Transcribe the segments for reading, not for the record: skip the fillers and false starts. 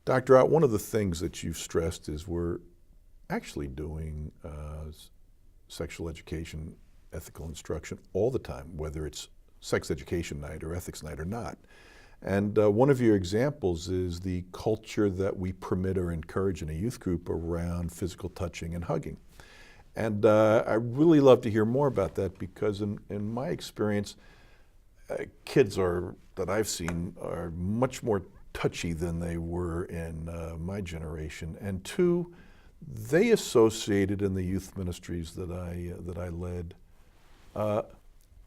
Dr. Ott, one of the things that you've stressed is we're actually doing sexual education, ethical instruction all the time, whether it's sex education night or ethics night or not. And one of your examples is the culture that we permit or encourage in a youth group around physical touching and hugging. And I really love to hear more about that because in my experience, kids that I've seen are much more touchy than they were in my generation. And two, they associated in the youth ministries that I led,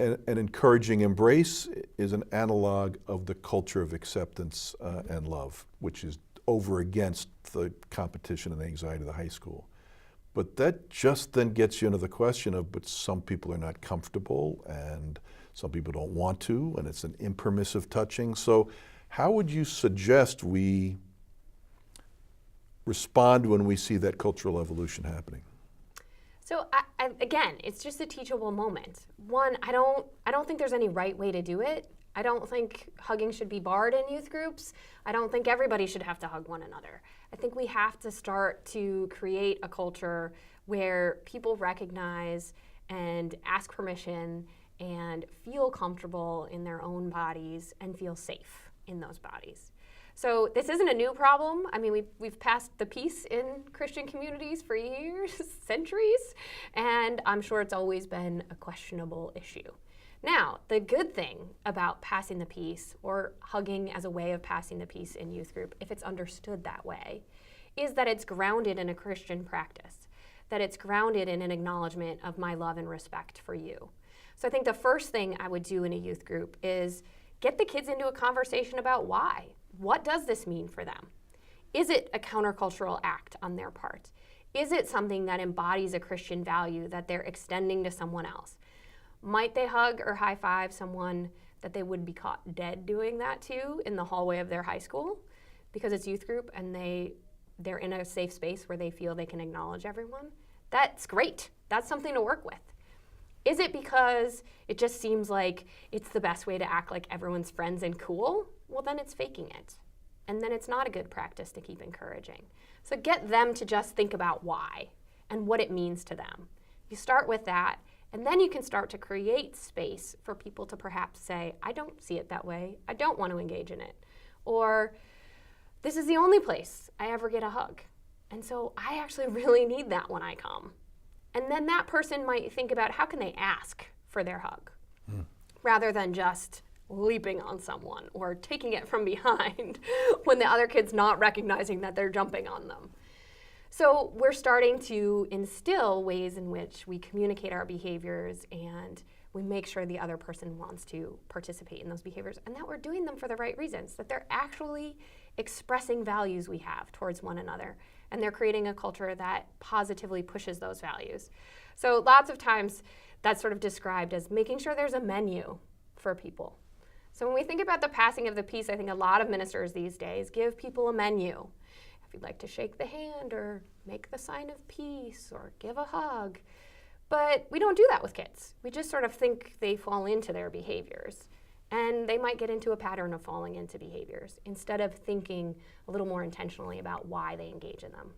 an encouraging embrace is an analog of the culture of acceptance and love, which is over against the competition and anxiety of the high school. But that just then gets you into the question of, but some people are not comfortable and some people don't want to, and it's an impermissive touching. So how would you suggest we respond when we see that cultural evolution happening? So again, it's just a teachable moment. One, I don't think there's any right way to do it. I don't think hugging should be barred in youth groups. I don't think everybody should have to hug one another. I think we have to start to create a culture where people recognize and ask permission and feel comfortable in their own bodies and feel safe in those bodies. So this isn't a new problem. I mean, we've passed the peace in Christian communities for years, centuries, and I'm sure it's always been a questionable issue. Now, the good thing about passing the peace or hugging as a way of passing the peace in youth group, if it's understood that way, is that it's grounded in a Christian practice, that it's grounded in an acknowledgement of my love and respect for you. So I think the first thing I would do in a youth group is get the kids into a conversation about why. What does this mean for them? Is it a countercultural act on their part? Is it something that embodies a Christian value that they're extending to someone else? Might they hug or high five someone that they would be caught dead doing that to in the hallway of their high school because it's youth group and they're in a safe space where they feel they can acknowledge everyone? That's great. That's something to work with. Is it because it just seems like it's the best way to act like everyone's friends and cool? Well, then it's faking it. And then it's not a good practice to keep encouraging. So get them to just think about why and what it means to them. You start with that, and then you can start to create space for people to perhaps say, I don't see it that way. I don't want to engage in it. Or, this is the only place I ever get a hug. And so I actually really need that when I come. And then that person might think about how can they ask for their hug rather than just leaping on someone or taking it from behind when the other kid's not recognizing that they're jumping on them. So we're starting to instill ways in which we communicate our behaviors and we make sure the other person wants to participate in those behaviors and that we're doing them for the right reasons, that they're actually expressing values we have towards one another, and they're creating a culture that positively pushes those values. So lots of times that's sort of described as making sure there's a menu for people. So when we think about the passing of the peace, I think a lot of ministers these days give people a menu. If you'd like to shake the hand or make the sign of peace or give a hug. But we don't do that with kids. We just sort of think they fall into their behaviors. And they might get into a pattern of falling into behaviors instead of thinking a little more intentionally about why they engage in them.